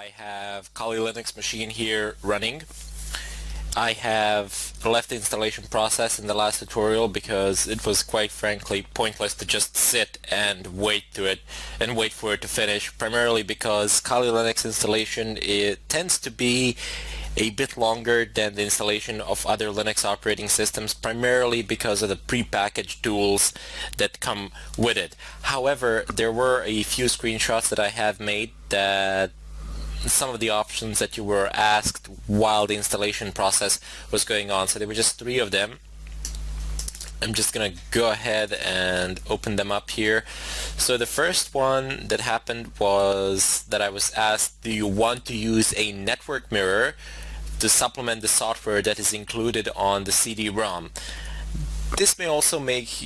I have Kali Linux machine here running. I have left the installation process in the last tutorial because it was quite frankly pointless to just sit and wait for it to finish, primarily because Kali Linux installation tends to be a bit longer than the installation of other Linux operating systems, primarily because of the pre-packaged tools that come with it. However, there were a few screenshots that I have made that some of the options that you were asked while the installation process was going on. So there were just 3 of them. I'm just gonna go ahead and open them up here. So the first one that happened was that I was asked, do you want to use a network mirror to supplement the software that is included on the CD-ROM? This may also make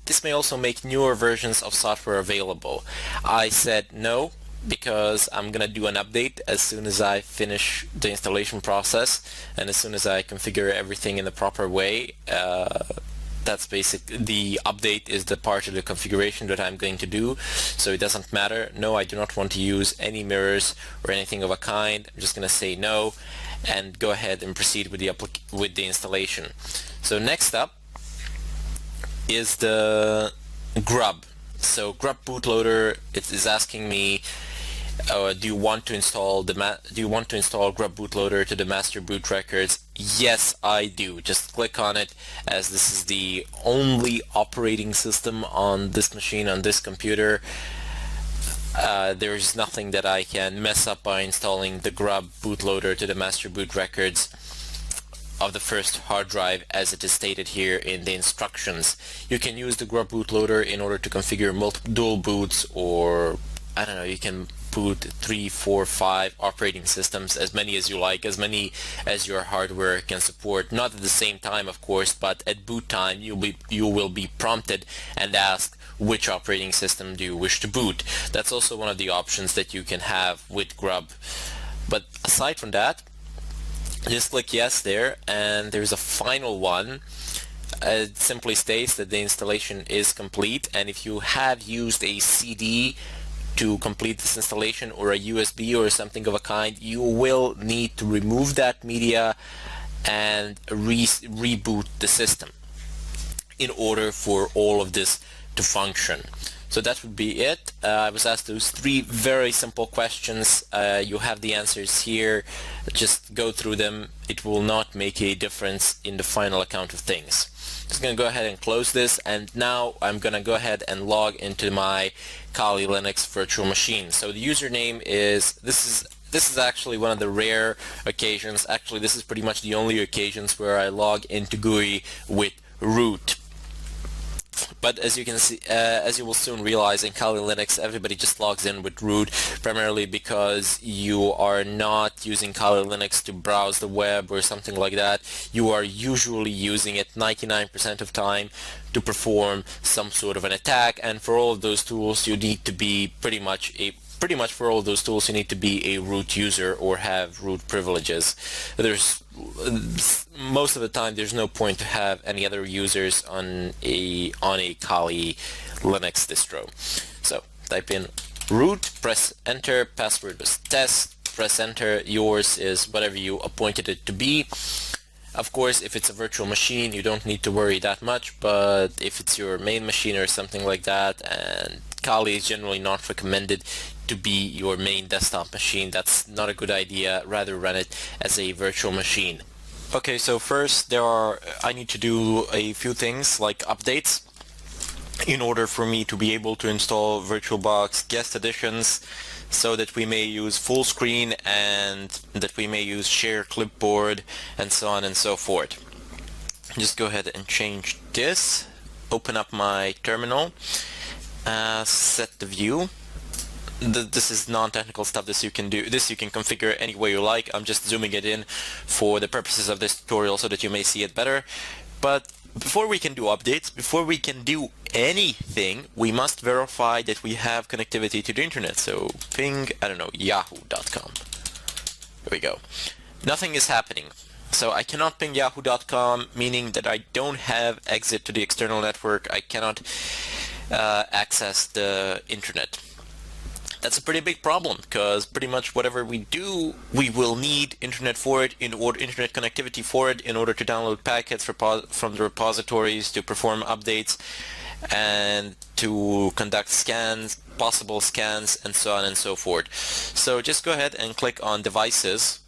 this may also make newer versions of software available. I said no, because I'm gonna do an update as soon as I finish the installation process and as soon as I configure everything in the proper way. That's the update is the part of the configuration that I'm going to do, so it doesn't matter. No, I do not want to use any mirrors or anything of a kind. I'm just gonna say no and go ahead and proceed with the installation. So next up is the grub. So grub bootloader, it is asking me, do you want to install grub bootloader to the master boot records? Yes, I do. Just click on it, as this is the only operating system on this machine, on this computer. There's nothing that I can mess up by installing the grub bootloader to the master boot records of the first hard drive, as it is stated here in the instructions. You can use the grub bootloader in order to configure dual boots, or I don't know, you can boot 3, 4, 5 operating systems, as many as you like, as many as your hardware can support. Not at the same time, of course, but at boot time you will be prompted and asked, which operating system do you wish to boot? That's also one of the options that you can have with grub. But aside from that, just click yes there, and there's a final one. It simply states that the installation is complete, and if you have used a CD to complete this installation, or a USB or something of a kind, you will need to remove that media and reboot the system in order for all of this to function. So that would be it. I was asked those 3 very simple questions. You have the answers here. Just go through them. It will not make a difference in the final account of things. Just going to go ahead and close this, and now I'm going to go ahead and log into my Kali Linux virtual machine. So the username is, this is actually one of the rare occasions, actually this is pretty much the only occasions where I log into GUI with root. But as you can see, as you will soon realize, in Kali Linux everybody just logs in with root, primarily because you are not using Kali Linux to browse the web or something like that. You are usually using it 99% of time to perform some sort of an attack, and for all of those tools you need to be pretty much for all of those tools you need to be a root user or have root privileges. Most of the time there's no point to have any other users on a Kali Linux distro. So type in root, press enter, password was test, press enter, yours is whatever you appointed it to be. Of course, if it's a virtual machine, you don't need to worry that much, but if it's your main machine or something like that, and Kali is generally not recommended to be your main desktop machine, that's not a good idea. Rather run it as a virtual machine. Okay, so first I need to do a few things like updates in order for me to be able to install VirtualBox guest editions, so that we may use full screen and that we may use share clipboard and so on and so forth. Just go ahead and change this, open up my terminal, set the view. This is non-technical stuff. This you can configure any way you like. I'm just zooming it in for the purposes of this tutorial so that you may see it better. But before we can do updates, before we can do anything, we must verify that we have connectivity to the internet. So ping, I don't know, yahoo.com. There we go. Nothing is happening. So I cannot ping yahoo.com, meaning that I don't have exit to the external network. I cannot access the internet. That's a pretty big problem, because pretty much whatever we do, we will need internet for it, internet connectivity for it, in order to download packets from the repositories, to perform updates, and to conduct scans, possible scans, and so on and so forth. So just go ahead and click on Devices,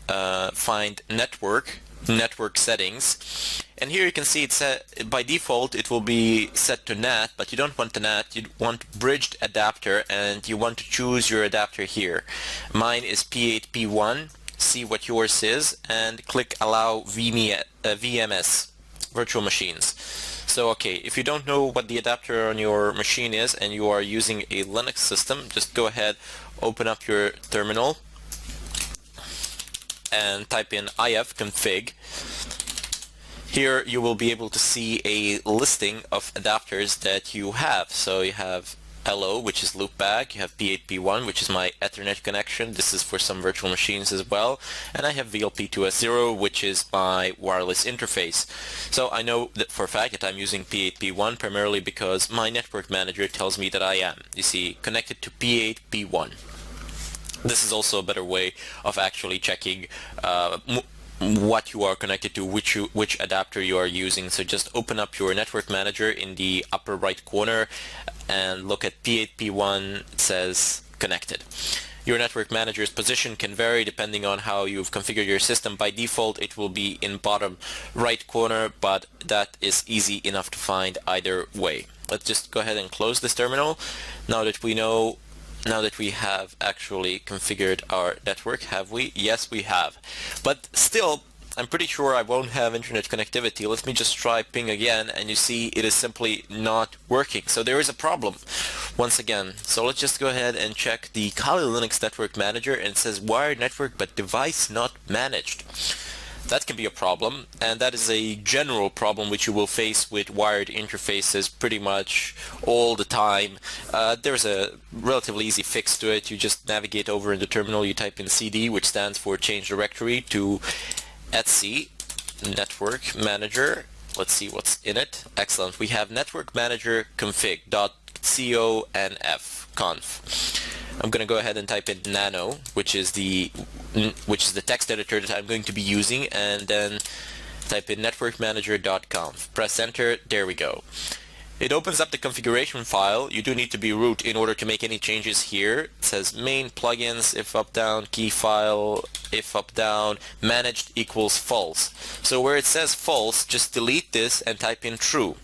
find Network Settings, and here you can see it's set, by default it will be set to NAT, but you don't want the NAT, you want bridged adapter, and you want to choose your adapter here. Mine is P8P1, see what yours is, and click Allow VMS, Virtual Machines. So okay, if you don't know what the adapter on your machine is and you are using a Linux system, just go ahead, open up your terminal, and type in ifconfig. Here you will be able to see a listing of adapters that you have. So you have LO, which is loopback, you have P8P1, which is my Ethernet connection, this is for some virtual machines as well, and I have VLP2S0, which is my wireless interface. So I know that for a fact that I'm using P8P1 primarily because my network manager tells me that I am. You see, connected to P8P1. This is also a better way of actually checking what you are connected to, which adapter you are using. So just open up your network manager in the upper right corner and look at P8P1. It says connected. Your network manager's position can vary depending on how you've configured your system. By default it will be in bottom right corner, but that is easy enough to find either way. Let's just go ahead and close this terminal. Now that we have actually configured our network, have we? Yes, we have. But still, I'm pretty sure I won't have internet connectivity. Let me just try ping again, and you see it is simply not working. So there is a problem once again. So let's just go ahead and check the Kali Linux Network Manager, and it says wired network but device not managed. That can be a problem, and that is a general problem which you will face with wired interfaces pretty much all the time. There's a relatively easy fix to it. You just navigate over in the terminal, you type in CD, which stands for change directory, to etc network manager. Let's see what's in it. Excellent. We have network manager config.conf. I'm going to go ahead and type in nano, which is the text editor that I'm going to be using, and then type in networkmanager.conf. Press enter. There we go. It opens up the configuration file. You do need to be root in order to make any changes here. It says main plugins, if up down, key file, if up down, managed equals false. So where it says false, just delete this and type in true.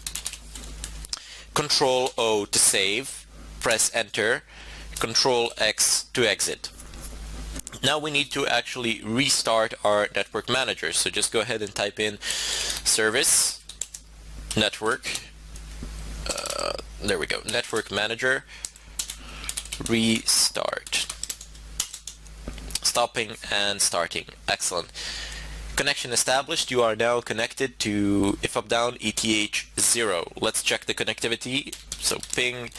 Control O to save. Press enter. Control X to exit. Now we need to actually restart our network manager. So just go ahead and type in service network. There we go. Network manager restart. Stopping and starting. Excellent. Connection established. You are now connected to if up down ETH0. Let's check the connectivity. So ping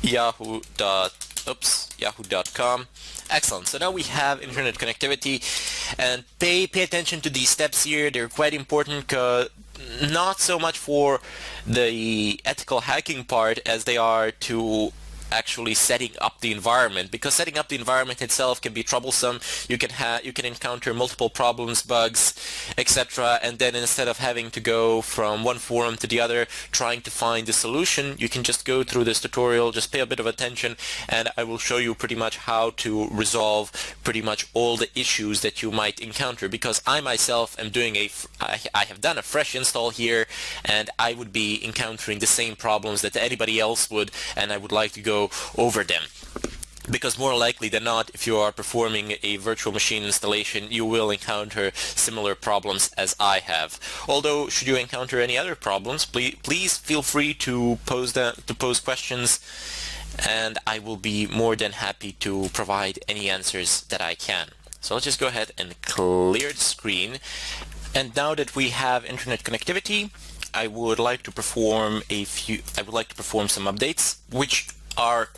yahoo.com. Excellent. So now we have internet connectivity, and pay attention to these steps here. They're quite important, not so much for the ethical hacking part as they are to actually setting up the environment, because setting up the environment itself can be troublesome. You can encounter multiple problems, bugs, etc., and then instead of having to go from one forum to the other trying to find the solution, you can just go through this tutorial. Just pay a bit of attention, and I will show you pretty much how to resolve pretty much all the issues that you might encounter, because I myself am doing I have done a fresh install here, and I would be encountering the same problems that anybody else would, and I would like to go over them. Because more likely than not, if you are performing a virtual machine installation, you will encounter similar problems as I have. Although, should you encounter any other problems, please feel free to pose questions, and I will be more than happy to provide any answers that I can. So let's just go ahead and clear the screen. And now that we have internet connectivity, I would like to perform some updates, which are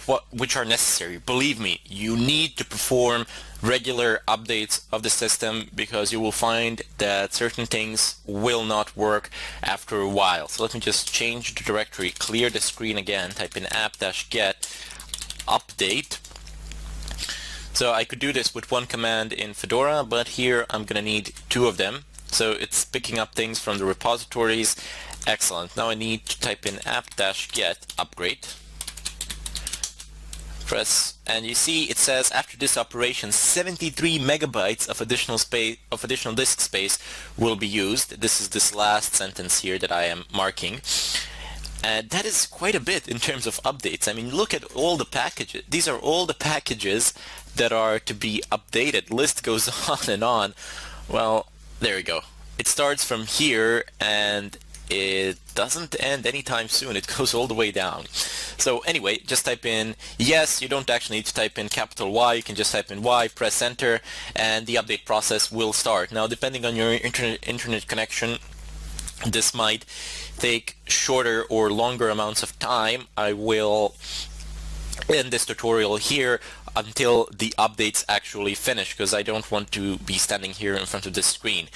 necessary. Believe me, you need to perform regular updates of the system, because you will find that certain things will not work after a while. So let me just change the directory, clear the screen again, type in app-get update. So I could do this with one command in Fedora, but here I'm going to need two of them. So it's picking up things from the repositories. Excellent. Now I need to type in apt-get upgrade. Press, and you see it says after this operation 73 megabytes of additional disk space will be used. This is this last sentence here that I am marking. And that is quite a bit in terms of updates. I mean, look at all the packages. These are all the packages that are to be updated. List goes on and on. Well, there we go. It starts from here and it doesn't end anytime soon. It goes all the way down. So anyway, just type in yes. You don't actually need to type in capital Y. You can just type in Y, press enter, and the update process will start. Now, depending on your internet connection, this might take shorter or longer amounts of time. I will end this tutorial here until the updates actually finish, because I don't want to be standing here in front of this screen.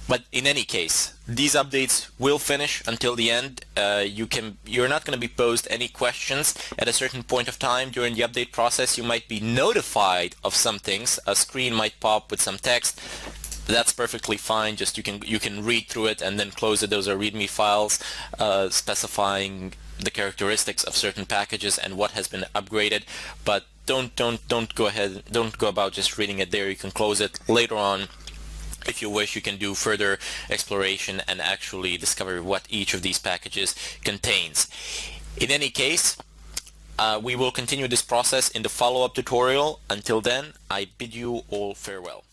But in any case, these updates will finish until the end. You're not going to be posed any questions at a certain point of time during the update process. You might be notified of some things. A screen might pop with some text. That's perfectly fine. Just you can read through it and then close it. Those are README files specifying the characteristics of certain packages and what has been upgraded. But don't go about just reading it there. You can close it later on. If you wish, you can do further exploration and actually discover what each of these packages contains. In any case, we will continue this process in the follow-up tutorial. Until then, I bid you all farewell.